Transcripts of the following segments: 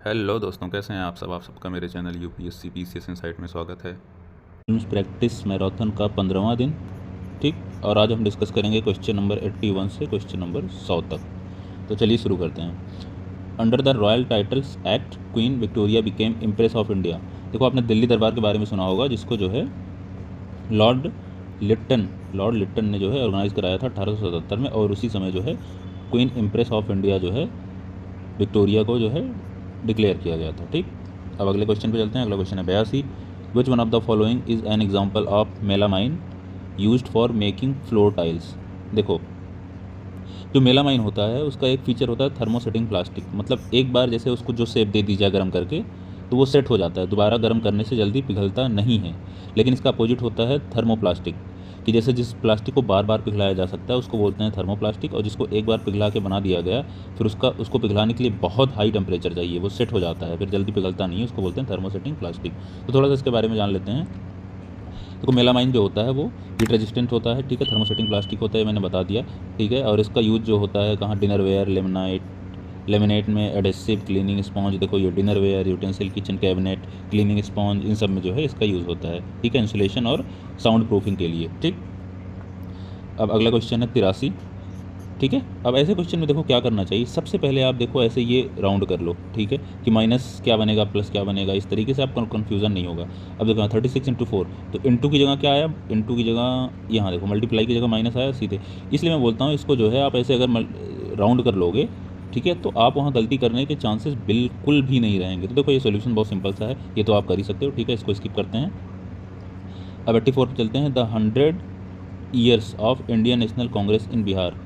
Hello दोस्तों, कैसे हैं आप सब। आप सबका मेरे चैनल यूपीएससी पीसीएस इनसाइट में स्वागत है। प्रैक्टिस मैराथन का 15वां दिन। ठीक। और आज हम डिस्कस करेंगे क्वेश्चन नंबर 81 से क्वेश्चन नंबर 100 तक। तो चलिए शुरू करते हैं। Under the royal titles act queen Victoria became impress of India. देखो, आपने दिल्ली दरबार के बारे में सुना होगा, जिसको जो है लॉर्ड लिट्टन ने जो है ऑर्गेनाइज कराया था 1877 में, और उसी समय जो है क्वीन इम्प्रेस ऑफ इंडिया जो है विक्टोरिया को जो है डिक्लेयर किया गया था। ठीक। अब अगले क्वेश्चन पे चलते हैं। अगला क्वेश्चन है 82। Which one of the following is an example of melamine used for making floor tiles. देखो, जो मेलामाइन होता है उसका एक फीचर होता है थर्मोसेटिंग प्लास्टिक। मतलब एक बार जैसे उसको जो शेप दे दी जाए गर्म करके, तो वो सेट हो जाता है, दोबारा गर्म करने से जल्दी पिघलता नहीं है। लेकिन इसका अपोजिट होता है थर्मोप्लास्टिक, कि जैसे जिस प्लास्टिक को बार बार पिघलाया जा सकता है उसको बोलते हैं थर्मोप्लास्टिक, और जिसको एक बार पिघला के बना दिया गया फिर उसको पिघलाने के लिए बहुत हाई टेम्परेचर चाहिए, वो सेट हो जाता है, फिर जल्दी पिघलता नहीं है, उसको बोलते हैं थर्मोसेटिंग प्लास्टिक। तो थोड़ा सा इसके बारे में जान लेते हैं। देखो, मेलामाइन जो होता है वो हीट रेजिस्टेंट होता है। ठीक है। थर्मोसेटिंग प्लास्टिक होता है, मैंने बता दिया। ठीक है। और इसका यूज़ जो होता है कहाँ, डिनर वेयर, लेमिनेट में, एडेसिव, क्लीनिंग स्पॉन्ज। देखो, ये dinnerware, utensil, kitchen cabinet, cleaning sponge, इन सब में जो है इसका यूज़ होता है। ठीक है। इंसुलेशन और साउंड प्रूफिंग के लिए। ठीक। अब अगला क्वेश्चन है 83। ठीक है। अब ऐसे क्वेश्चन में देखो क्या करना चाहिए। सबसे पहले आप देखो ऐसे ये राउंड कर लो। ठीक है, कि माइनस क्या बनेगा प्लस क्या बनेगा, इस तरीके से आपका कन्फ्यूज़न नहीं होगा। अब देखो 36 × 4, तो इंटू की जगह क्या आया, इंटू की जगह यहाँ देखो मल्टीप्लाई की जगह माइनस आया सीधे। इसलिए मैं बोलता हूँ इसको जो है आप ऐसे अगर राउंड कर लोगे, ठीक है, तो आप वहाँ गलती करने के चांसेस बिल्कुल भी नहीं रहेंगे। तो देखो ये सोल्यूशन बहुत सिंपल सा है, ये तो आप कर ही सकते हो। ठीक है, इसको स्किप करते हैं। अब 84 पर चलते हैं। The 100 years of Indian National Congress in Bihar.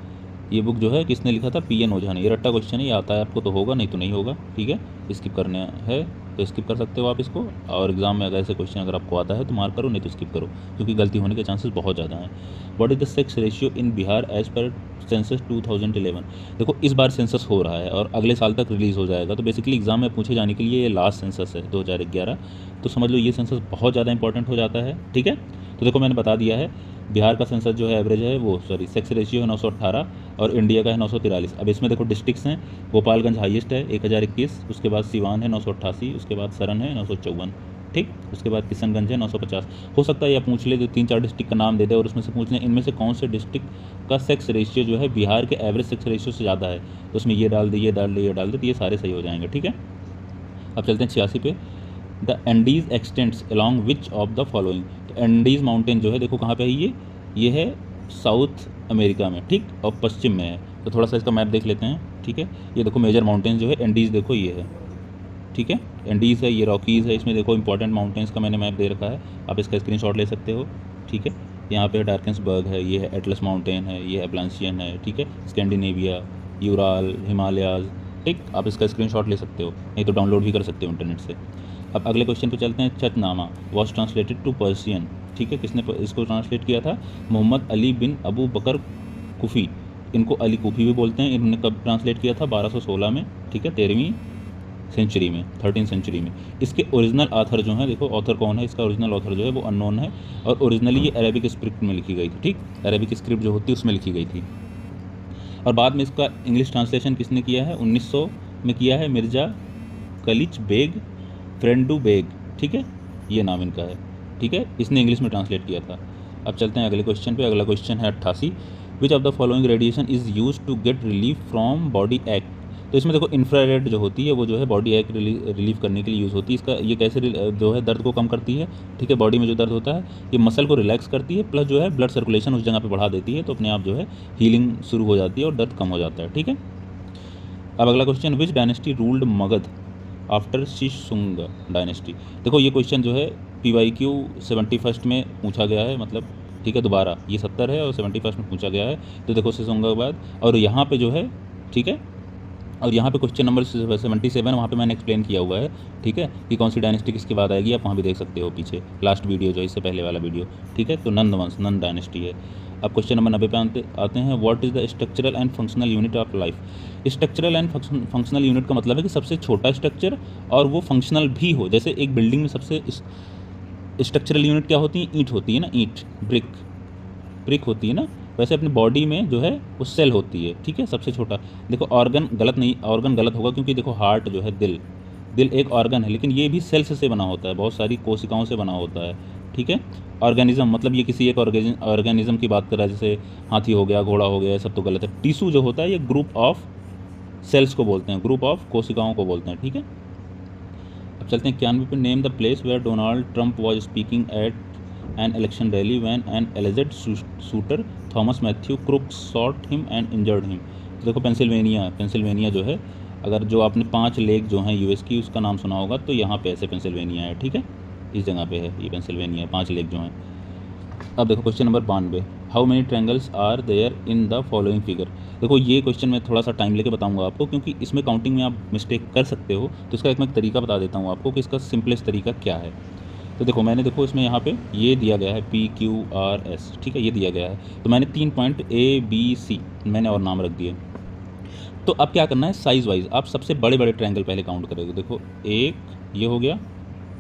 ये बुक जो है किसने लिखा था, पीएन ओझा ने। ये रट्टा क्वेश्चन है, ये आता है आपको तो होगा, नहीं तो नहीं होगा। ठीक है, स्किप करना है तो स्किप कर सकते हो आप इसको। और एग्जाम में अगर ऐसे क्वेश्चन अगर आपको आता है तो मार्क करो, नहीं तो स्किप करो, क्योंकि गलती होने के चांसेस बहुत ज़्यादा हैं। What is the sex ratio in Bihar as per census 2011। देखो, इस बार सेंसस हो रहा है और अगले साल तक रिलीज़ हो जाएगा, तो बेसिकली एग्जाम में पूछे जाने के लिए ये लास्ट सेंसस है 2011। तो समझ लो ये सेंसस बहुत ज़्यादा इंपॉर्टेंट हो जाता है। ठीक है, तो देखो मैंने बता दिया है, बिहार का सेंसस जो है एवरेज है वो सेक्स रेशियो है 918, और इंडिया का है 943। अब इसमें देखो डिस्ट्रिक्ट्स हैं, गोपालगंज हाईएस्ट है 1021, उसके बाद सिवान है 988, उसके बाद सरन है 954। ठीक, उसके बाद किशनगंज है 950। हो सकता है या पूछ ले, जो 3-4 डिस्ट्रिक्ट का नाम दे दे और उसमें से पूछ लें इनमें से कौन से डिस्ट्रिक्ट का सेक्स रेशियो जो है बिहार के एवरेज सेक्स रेशियो से ज़्यादा है, तो उसमें ये डाल दे, ये डाल दे, ये डाल दे, तो ये सारे सही हो जाएंगे। ठीक है। अब चलते हैं 86 पे। The Andes x tends along which of the following. तो एंडीज माउंटेन जो है देखो कहाँ पे है, ये है साउथ अमेरिका में। ठीक, और पश्चिम में है। तो थोड़ा सा इसका मैप देख लेते हैं। ठीक है, ये देखो मेजर माउंटेन जो है एंडीज, देखो ये है। ठीक है, एंडीज है, ये रॉकीज़ है, इसमें देखो इंपॉर्टेंट माउंटेन्स का मैंने मैप दे रखा है, आप इसका स्क्रीनशॉट ले सकते हो। ठीक है, यहाँ पे डार्केंसबर्ग है, ये है एटलस माउंटेन है, ये एप्लांसियन है। ठीक है, स्कैंडिनेविया, यूराल, हिमालयाज। ठीक, आप इसका स्क्रीनशॉट ले सकते हो, नहीं तो डाउनलोड भी कर सकते हो इंटरनेट से। अब अगले क्वेश्चन पे चलते हैं। चतनामा वॉज ट्रांसलेटेड टू पर्सियन। ठीक है, किसने इसको ट्रांसलेट किया था, मोहम्मद अली बिन अबू बकर कुफ़ी। इनको अली कुफ़ी भी बोलते हैं। इन्होंने कब ट्रांसलेट किया था, 1216 में। ठीक है, 13वीं सेंचुरी में, 13 सेंचुरी में। इसके ओरिजिनल ऑथर जो है, देखो ऑथर कौन है, इसका ओरिजिनल ऑथर जो है वो अननोन है, और ओरिजिनली ये अरेबिक स्क्रिप्ट में लिखी गई थी। ठीक, अरेबिक स्क्रिप्ट जो होती है उसमें लिखी गई थी, और बाद में इसका इंग्लिश ट्रांसलेशन किसने किया है, 1900 में किया है, मिर्ज़ा कलिच बेग फ्रेंडू बेग। ठीक है, ये नाम इनका है। ठीक है, इसने इंग्लिश में ट्रांसलेट किया था। अब चलते हैं अगले क्वेश्चन पे। अगला क्वेश्चन है 88। Which of the following radiation is use to get relief from body एक्ट। तो इसमें देखो इंफ्रारेड जो होती है वो जो है बॉडी एक्ट रिलीफ करने के लिए यूज़ होती है। इसका ये कैसे जो है दर्द को कम करती है। ठीक है, बॉडी में जो दर्द होता है ये मसल को रिलैक्स करती है, प्लस जो है ब्लड सर्कुलेशन उस जगह पे बढ़ा देती है, तो अपने आप जो है हीलिंग शुरू हो जाती है और दर्द कम हो जाता है। ठीक है। अब अगला question, which dynasty ruled Magadha after Shishunaga dynasty. देखो ये क्वेश्चन जो है PYQ 71 में पूछा गया है, मतलब ठीक है, दोबारा ये 70 है और 71 में पूछा गया है। तो देखो शिशुंग के बाद, और यहाँ पे जो है, ठीक है, और यहाँ पे क्वेश्चन नंबर 77 वहाँ पे मैंने एक्सप्लेन किया हुआ है। ठीक है, कि कौन सी डायनेस्टी किसके बाद आएगी, आप वहाँ भी देख सकते हो पीछे लास्ट वीडियो जो इससे पहले वाला वीडियो। ठीक है, तो नंद वंश, नंद डायनेस्टी है। अब क्वेश्चन नंबर 90 पे आते हैं। What is the structural and functional unit of life. Structural and functional unit का मतलब है कि सबसे छोटा स्ट्रक्चर और वो फंक्शनल भी हो। जैसे एक बिल्डिंग में सबसे स्ट्रक्चरल यूनिट क्या होती है, ईंट होती है ना, ईंट, ब्रिक होती है ना, वैसे अपनी बॉडी में जो है वो सेल होती है। ठीक है, सबसे छोटा। देखो ऑर्गन गलत नहीं, ऑर्गन गलत होगा, क्योंकि देखो हार्ट जो है, दिल एक ऑर्गन है, लेकिन ये भी सेल्स से बना होता है, बहुत सारी कोशिकाओं से बना होता है, ठीक है। ऑर्गेनिज्म मतलब ये किसी एक ऑर्गेनिज्म की बात कर रहा है, जैसे हाथी हो गया, घोड़ा हो गया, ये सब तो गलत है। टिश्यू जो होता है ये ग्रुप ऑफ सेल्स को बोलते हैं, ग्रुप ऑफ कोशिकाओं को बोलते हैं, ठीक है। अब चलते हैं 91 पे। Name the place where Donald Trump was speaking at an election rally when an alleged shooter Thomas Matthew Crook shot him and injured him. तो देखो पेंसिल्वेनिया जो है, अगर जो आपने 5 लेक जो हैं यूएस की उसका नाम सुना होगा तो यहाँ पे ऐसे पेंसिल्वेनिया है, ठीक है, इस जगह पे है ये पेंसिल्वेनिया, 5 लेक जो हैं। अब देखो question number 92, how many triangles are there in the following figure. देखो ये क्वेश्चन मैं थोड़ा सा टाइम लेके बताऊंगा आपको, क्योंकि इसमें काउंटिंग में आप मिस्टेक कर सकते हो, तो इसका एक मैं तरीका बता देता हूँ आपको कि इसका सिंपलेस्ट तरीका क्या है। तो देखो मैंने देखो इसमें यहाँ पे ये दिया गया है PQRS, ठीक है, ये दिया गया है, तो मैंने 3 पॉइंट ABC मैंने और नाम रख दिए। तो अब क्या करना है, साइज़ वाइज आप सबसे बड़े बड़े ट्रायंगल पहले काउंट करोगे। देखो 1 ये हो गया,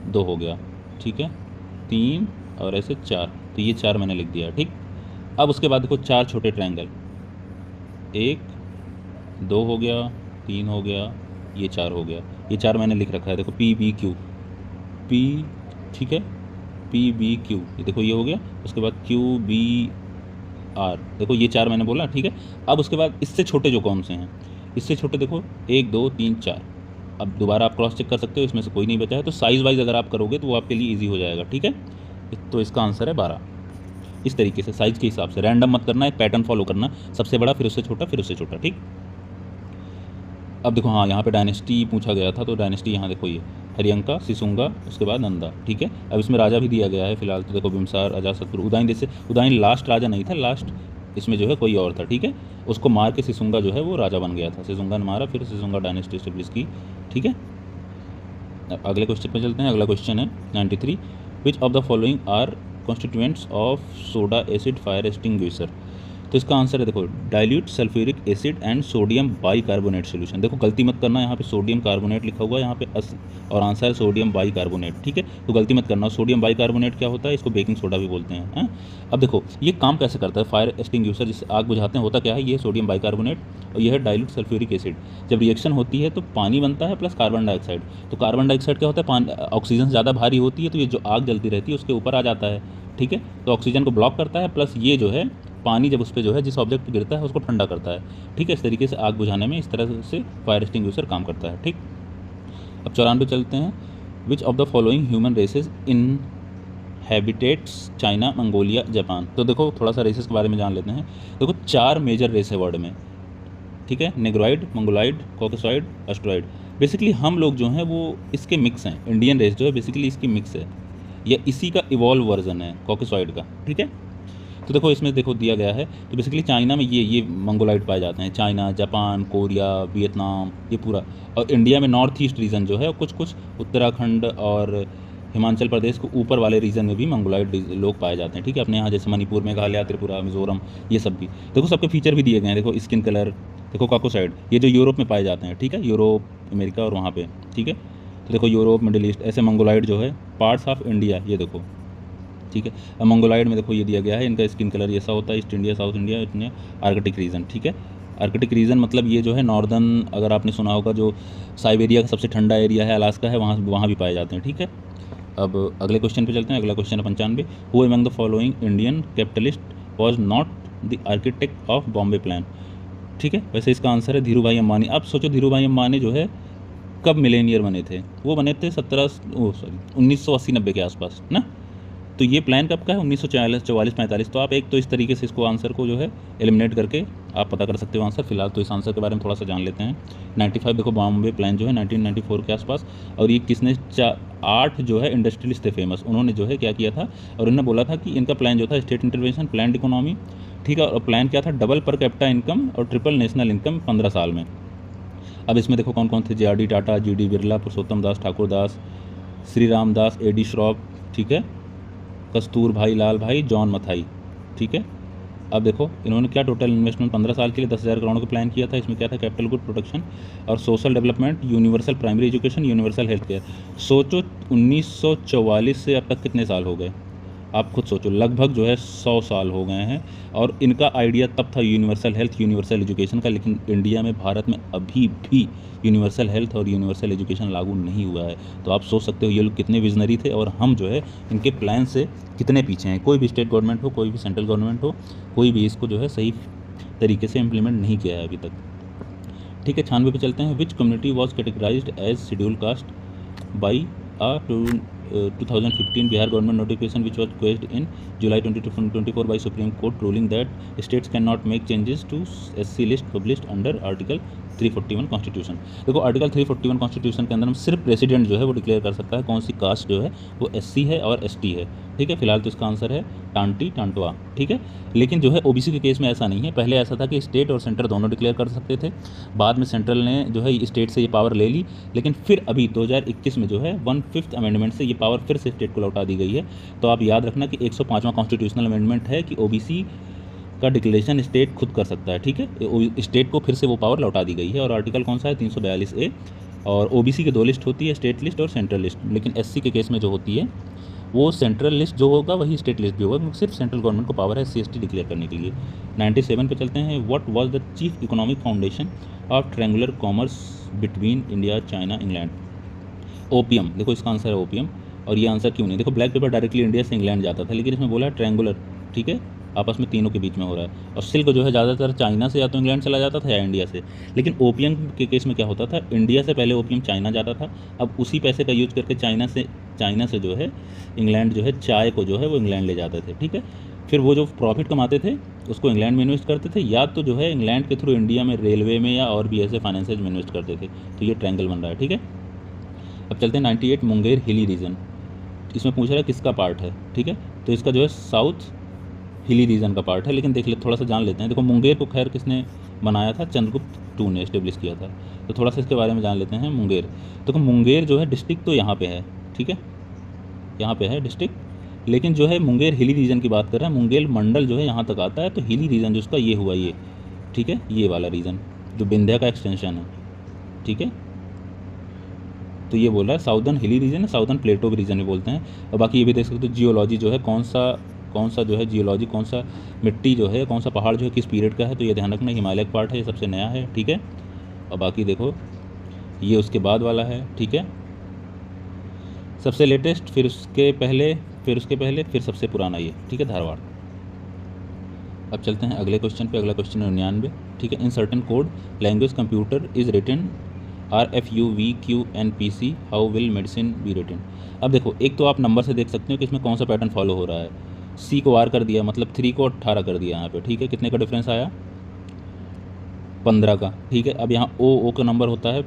2 हो गया, ठीक है, 3 और ऐसे 4, तो ये 4 मैंने लिख दिया, ठीक। अब उसके बाद देखो 4 छोटे ट्रायंगल, 1 2 हो गया, 3 हो गया, ये 4 हो गया, ये 4 मैंने लिख रखा है। देखो PBQ, P, ठीक है, PBQ, ये देखो ये हो गया। उसके बाद QBR, देखो ये 4 मैंने बोला, ठीक है। अब उसके बाद इससे छोटे जो कौन से हैं, इससे छोटे देखो 1 2 3 4। अब दोबारा आप क्रॉस चेक कर सकते हो, इसमें से कोई नहीं बचा है, तो साइज़ वाइज अगर आप करोगे तो वो आपके लिए ईजी हो जाएगा, ठीक है। तो इसका आंसर है 12। इस तरीके से साइज़ के हिसाब से रैंडम मत करना, एक पैटर्न फॉलो करना, सबसे बड़ा फिर उससे छोटा फिर उससे छोटा, ठीक। अब देखो हाँ यहाँ पे डायनेस्टी पूछा गया था, तो डायनेस्टी यहाँ देखो ये हरियंका, सिसुंगा, उसके बाद नंदा, ठीक है। अब इसमें राजा भी दिया गया है फिलहाल, तो देखो बिम्सार, अजातशत्रु, उदयन। जैसे उदयन लास्ट राजा नहीं था, लास्ट इसमें जो है कोई और था, ठीक है, उसको मार के सिसुंगा जो है वो राजा बन गया था, सिसुंगा ने मारा, फिर सिसुंगा डायनेस्टी स्टेब्लिश की, ठीक है। अगले क्वेश्चन पे चलते हैं। अगला क्वेश्चन है 93, which of the following are constituents of soda acid fire extinguisher. तो इसका आंसर है देखो dilute sulphuric acid and sodium bicarbonate solution. देखो गलती मत करना, यहाँ पे सोडियम कार्बोनेट लिखा हुआ है यहाँ पे और आंसर है सोडियम बाइकार्बोनेट, ठीक है, तो गलती मत करना। सोडियम बाइकार्बोनेट क्या होता है, इसको बेकिंग सोडा भी बोलते हैं। अब देखो ये काम कैसे करता है, फायर एक्सटिंग्विशर जिससे आग बुझाते हैं, होता क्या है, ये सोडियम बाइकार्बोनेट और यह है डाइल्यूट सल्फ्यूरिक एसिड। जब रिएक्शन होती है तो पानी बनता है प्लस कार्बन डाइऑक्साइड। तो कार्बन डाइऑक्साइड क्या होता है, ऑक्सीजन ज़्यादा भारी होती है, तो ये जो आग जलती रहती है उसके ऊपर आ जाता है, ठीक है, तो ऑक्सीजन को ब्लॉक करता है, प्लस ये जो है पानी जब उस पर जो है जिस ऑब्जेक्ट पर गिरता है उसको ठंडा करता है, ठीक है। इस तरीके से आग बुझाने में इस तरह से फायर एक्सटिंग्विशर काम करता है, ठीक। अब 94 चलते हैं। Which of the following human races in habitats China, Mongolia, Japan. तो देखो थोड़ा सा रेसेस के बारे में जान लेते हैं। देखो 4 मेजर रेस है वर्ल्ड में, ठीक है, नेग्रोइड, मंगोलाइड, कॉकेसॉइड, एस्ट्रॉइड। बेसिकली हम लोग जो हैं वो इसके मिक्स हैं, इंडियन रेस जो है बेसिकली इसकी मिक्स है, या इसी का इवॉल्व वर्जन है कॉकेसॉइड का, ठीक है। तो देखो इसमें देखो दिया गया है, तो बेसिकली चाइना में ये मंगोलाइड पाए जाते हैं, चाइना, जापान, कोरिया, वियतनाम, ये पूरा। और इंडिया में नॉर्थ ईस्ट रीजन जो है, कुछ कुछ उत्तराखंड और हिमाचल प्रदेश को ऊपर वाले रीजन में भी मंगोलाइड लोग पाए जाते हैं, ठीक है। अपने यहाँ जैसे मणिपुर, मेघालय, त्रिपुरा, मिजोरम, ये सब भी देखो सबके फीचर भी दिए गए हैं। देखो स्किन कलर, देखो कॉकोसाइड, ये जो यूरोप में पाए जाते हैं, ठीक है, यूरोप, अमेरिका और वहाँ पे, ठीक है। तो देखो यूरोप, मिडिल ईस्ट, ऐसे मंगोलाइड जो है पार्ट्स ऑफ इंडिया, ये देखो, ठीक है। अब मंगोलाइड में देखो ये दिया गया है, इनका स्किन कलर ऐसा होता है, ईस्ट इंडिया, साउथ इंडिया, इतने आर्कटिक रीजन, ठीक है। आर्कटिक रीजन मतलब ये जो है नॉर्दर्न, अगर आपने सुना होगा जो साइबेरिया का सबसे ठंडा एरिया है, अलास्का है, वहाँ भी पाए जाते हैं, ठीक है। अब अगले क्वेश्चन पे चलते हैं। अगला क्वेश्चन है 95, who among the following Indian capitalist was not the architect of Bombay plan, ठीक है। वैसे इसका आंसर है धीरू भाई अम्बानी। अब सोचो धीरू भाई अम्बानी जो है कब मिलेनियर बने थे, वो बने थे 1980-90 के आसपास ना। तो ये प्लान कब का है, 1944-45। तो आप एक तो इस तरीके से इसको आंसर को जो है एलिमिनेट करके आप पता कर सकते हो आंसर। फिलहाल तो इस आंसर के बारे में थोड़ा सा जान लेते हैं। 95 देखो बॉम्बे प्लान जो है 1994 के आसपास, और ये किसने 8 जो है इंडस्ट्रियलिस्ट थे फेमस, उन्होंने जो है क्या किया था, और उन्होंने बोला था कि इनका प्लान जो था स्टेट इंटरवेंशन, प्लान इकोनॉमी, ठीक है। और प्लान क्या था, डबल पर कैपिटा इनकम और ट्रिपल नेशनल इनकम 15 साल में। अब इसमें देखो कौन कौन थे, JRD टाटा, GD बिरला, पुरुषोत्तम दास, ठाकुर दास, श्री राम दास, AD श्रॉफ, ठीक है, कस्तूर भाई, लाल भाई, जॉन मथाई, ठीक है। अब देखो इन्होंने क्या टोटल इन्वेस्टमेंट 15 साल के लिए 10,000 करोड़ का प्लान किया था। इसमें क्या था, कैपिटल गुड प्रोडक्शन और social development, universal primary education, universal health care. सोचो 1944 से अब तक कितने साल हो गए, आप खुद सोचो, लगभग जो है 100 साल हो गए हैं, और इनका आइडिया तब था यूनिवर्सल हेल्थ, यूनिवर्सल एजुकेशन का, लेकिन इंडिया में, भारत में अभी भी यूनिवर्सल हेल्थ और यूनिवर्सल एजुकेशन लागू नहीं हुआ है। तो आप सोच सकते हो ये लोग कितने विजनरी थे, और हम जो है इनके प्लान से कितने पीछे हैं। कोई भी स्टेट गवर्नमेंट हो, कोई भी सेंट्रल गवर्नमेंट हो, कोई भी इसको जो है सही तरीके से इम्प्लीमेंट नहीं किया है अभी तक। ठीक है, 96 पे चलते हैं। Which community was categorised as scheduled caste by a 2015 Bihar government notification which was quashed in July 2024 by Supreme Court, ruling that states cannot make changes to SC list published under Article 341 constitution. देखो, article 341 constitution के अंदर हम सिर्फ president जो है वो declare कर सकता है कौन सी कास्ट जो है वो SC है और ST है। ठीक है, फिलहाल तो इसका आंसर है टांटी टांटवा। ठीक है, लेकिन जो है OBC के केस में ऐसा नहीं है। पहले ऐसा था कि स्टेट और सेंटर दोनों डिक्लेयर कर सकते थे, बाद में सेंट्रल ने जो है स्टेट से ये पावर ले ली, लेकिन फिर अभी 2021 में जो है 1/5 अमेंडमेंट से ये पावर फिर से स्टेट को लौटा दी गई है। तो आप याद रखना कि 105वां कॉन्स्टिट्यूशनल अमेंडमेंट है कि OBC का डिक्लेरेशन स्टेट खुद कर सकता है। ठीक है, स्टेट को फिर से वो पावर लौटा दी गई है। और आर्टिकल कौन सा है? 342A। और OBC की 2 लिस्ट होती है, स्टेट लिस्ट और सेंट्रल लिस्ट, लेकिन SC के केस में जो होती है वो सेंट्रल लिस्ट जो होगा वही स्टेट लिस्ट भी होगा, क्योंकि सिर्फ सेंट्रल गवर्नमेंट को पावर है SC/ST डिक्लेयर करने के लिए। 97 पे चलते हैं। What was the chief economic foundation of triangular commerce between India, China, England? Opium. देखो, इसका आंसर है ओपियम। और ये आंसर क्यों नहीं? देखो, ब्लैक पेपर डायरेक्टली इंडिया से इंग्लैंड जाता था, लेकिन इसमें बोला है ट्रायंगुलर। ठीक है, आपस में तीनों के बीच में हो रहा है। और सिल्क जो है ज़्यादातर चाइना से या तो इंग्लैंड चला जाता था या इंडिया से। लेकिन ओपियम के केस में क्या होता था, इंडिया से पहले ओपियम चाइना जाता था, अब उसी पैसे का यूज करके चाइना से जो है इंग्लैंड जो है चाय को जो है वो इंग्लैंड ले जाते थे। ठीक है, फिर वो जो प्रॉफिट कमाते थे उसको इंग्लैंड में इन्वेस्ट करते थे, या तो जो है इंग्लैंड के थ्रू इंडिया में रेलवे में या और भी ऐसे फाइनेंसेज में इन्वेस्ट करते थे। तो ये ट्रायंगल बन रहा है। ठीक है, अब चलते हैं 98 मुंगेर हिली रीजन। इसमें पूछ रहा है किसका पार्ट है। ठीक है, तो इसका जो है साउथ हिली रीजन का पार्ट है, लेकिन देख ले, थोड़ा सा जान लेते हैं। देखो, मुंगेर को खैर किसने बनाया था? चंद्रगुप्त II ने इस्टेब्लिश किया था। तो थोड़ा सा इसके बारे में जान लेते हैं। मुंगेर, देखो मुंगेर जो है डिस्ट्रिक्ट तो यहाँ पे है। ठीक है, यहाँ पे है डिस्ट्रिक्ट, लेकिन जो है मुंगेर हिली रीजन की बात कर रहे हैं। मुंगेर मंडल जो है यहाँ तक आता है, तो हिली रीजन जो उसका ये हुआ ये। ठीक है, ये वाला रीजन जो विंध्या का एक्सटेंशन है। ठीक है, तो ये बोल रहा है साउदर्न हिली रीजन है, साउदर्न प्लेटो रीजन भी बोलते हैं। और बाकी ये भी देख सकते हो जियोलॉजी जो है कौन सा जो है जियोलॉजी, कौन सा मिट्टी जो है, कौन सा पहाड़ जो है किस पीरियड का है, तो ये ध्यान रखना। हिमालय का पार्ट है, ये सबसे नया है। ठीक है, और बाकी देखो ये उसके बाद वाला है। ठीक है, सबसे लेटेस्ट, फिर उसके पहले, फिर सबसे पुराना ये। ठीक है, धारवाड़। अब चलते हैं अगले क्वेश्चन पे। अगला क्वेश्चन है 99। ठीक है, in certain code language computer is written RFUVQNPC, how will medicine be written? अब देखो, एक तो आप नंबर से देख सकते हो कि इसमें कौन सा पैटर्न फॉलो हो रहा है। C को R कर दिया, मतलब 3 को 18 कर दिया यहाँ पे। ठीक है, कितने का डिफरेंस आया? 15 का। ठीक है, अब यहाँ O का नंबर होता है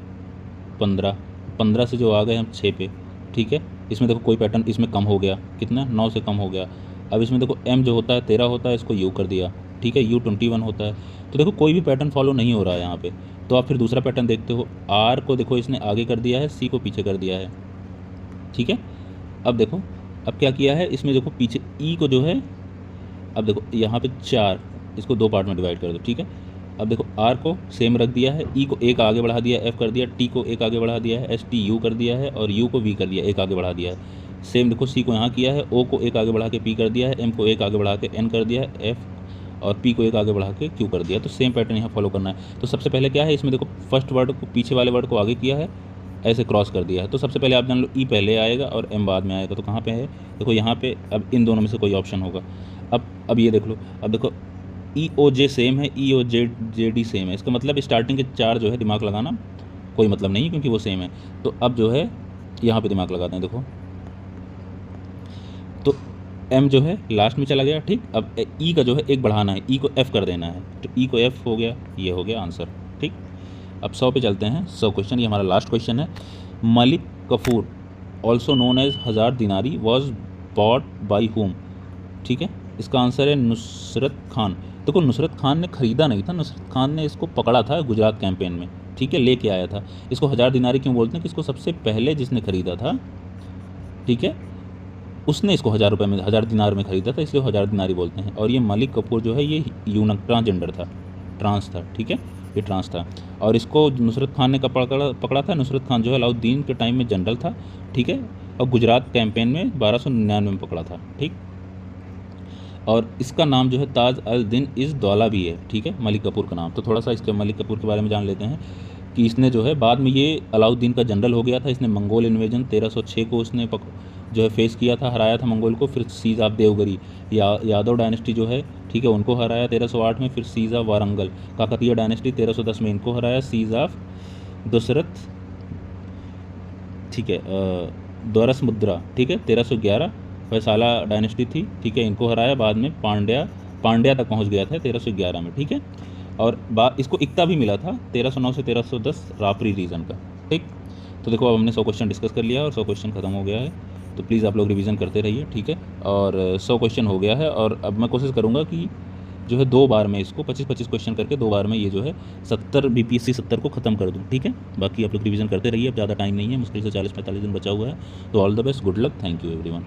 15 से जो आ गए हम 6 पे। ठीक है, इसमें देखो कोई पैटर्न इसमें कम हो गया, कितना? 9 से कम हो गया। अब इसमें देखो M जो होता है 13 होता है, इसको U कर दिया। ठीक है, U 21 होता है। तो देखो कोई भी पैटर्न फॉलो नहीं हो रहा है यहाँ पे। तो आप फिर दूसरा पैटर्न देखते हो, R को देखो इसने आगे कर दिया है, C को पीछे कर दिया है। ठीक है, अब देखो अब क्या किया है इसमें, देखो पीछे E को जो है, अब देखो यहाँ पे 4, इसको 2 पार्ट में डिवाइड कर दो। ठीक है, अब देखो R को सेम रख दिया है, E को 1 आगे बढ़ा दिया, F कर दिया, T को 1 आगे बढ़ा दिया है, ST U कर दिया है, और U को V कर दिया, 1 आगे बढ़ा दिया है। सेम देखो C को यहाँ किया है, O को 1 आगे बढ़ा के P कर दिया है, M को 1 आगे बढ़ा के N कर दिया है, F और P को 1 आगे बढ़ा के Q कर दिया। तो सेम पैटर्न यहाँ फॉलो करना है। तो सबसे पहले क्या है इसमें, देखो फर्स्ट वर्ड को पीछे वाले वर्ड को आगे किया है, ऐसे क्रॉस कर दिया है। तो सबसे पहले आप जान लो E पहले आएगा और M बाद में आएगा। तो कहाँ पे है? देखो यहाँ पे। अब इन दोनों में से कोई ऑप्शन होगा। अब ये देख लो, अब देखो EOJ सेम है, EOJD सेम है। इसका मतलब स्टार्टिंग के 4 जो है दिमाग लगाना कोई मतलब नहीं, क्योंकि वो सेम है। तो अब जो है यहाँ पे दिमाग लगाते हैं। देखो तो M जो है लास्ट में चला गया। ठीक, अब E का जो है 1 बढ़ाना है, E को F कर देना है। तो E को F हो गया, ये हो गया आंसर। ठीक, अब 100 पे चलते हैं। 100 क्वेश्चन, ये हमारा लास्ट क्वेश्चन है। Malik Kafur also known as 1000 दिनारी वॉज बॉट बाई होम? ठीक है, इसका आंसर है नुसरत खान। देखो नुसरत खान ने ख़रीदा नहीं था, नुसरत खान ने इसको पकड़ा था गुजरात कैंपेन में। ठीक है, लेके आया था। इसको 1000 दिनारी क्यों बोलते हैं? कि इसको सबसे पहले जिसने ख़रीदा था, ठीक है, उसने इसको 1000 रुपये में, 1000 दिनार में ख़रीदा था, इसलिए 1000 दिनारी बोलते हैं। और ये मलिक कपूर जो है ये ट्रांसजेंडर था, ट्रांस था। ठीक है, ये ट्रांस था। और इसको नुसरत खान ने पकड़ा था। नुसरत खान जो है अलाउद्दीन के टाइम में जनरल था। ठीक है, और गुजरात कैंपेन में 1299 में पकड़ा था। ठीक, और इसका नाम जो है ताज अल दिन इस दौला भी है, ठीक है, मलिक कपूर का नाम। तो थोड़ा सा इसके मलिक कपूर के बारे में जान लेते हैं कि इसने जो है बाद में ये अलाउद्दीन का जनरल हो गया था। इसने मंगोल इन्वेजन 1306 को उसने जो है फेस किया था, हराया था मंगोल को। फिर siege of Devagiri Yadav dynasty जो है, ठीक है, उनको हराया 1308 में। फिर siege of Warangal Kakatiya dynasty 1310 में इनको हराया। सीज ऑफ दुसरत, ठीक है, दोरस मुद्रा, ठीक है, 1311। फैसाला डायनेस्टी थी, ठीक है, इनको हराया। बाद में पांड्या तक पहुंच गया था 1311 में, ठीक है। और इसको इक्ता भी मिला था 1309 से 1310 रापरी रीजन का, ठीक। तो देखो अब हमने 100 क्वेश्चन डिस्कस कर लिया और 100 क्वेश्चन खत्म हो गया है। तो प्लीज़ आप लोग रिवीजन करते रहिए, ठीक है। और 100 क्वेश्चन हो गया है और अब मैं कोशिश करूँगा कि जो है 2 बार में इसको 25-25 क्वेश्चन करके 2 बार में ये जो है 70 BPSC 70 को ख़त्म कर दूँ, ठीक है। बाकी आप लोग रिवीजन करते रहिए, अब ज़्यादा टाइम नहीं है, मुश्किल से 40-45 दिन बचा हुआ है। तो all the best, good luck, thank you everyone.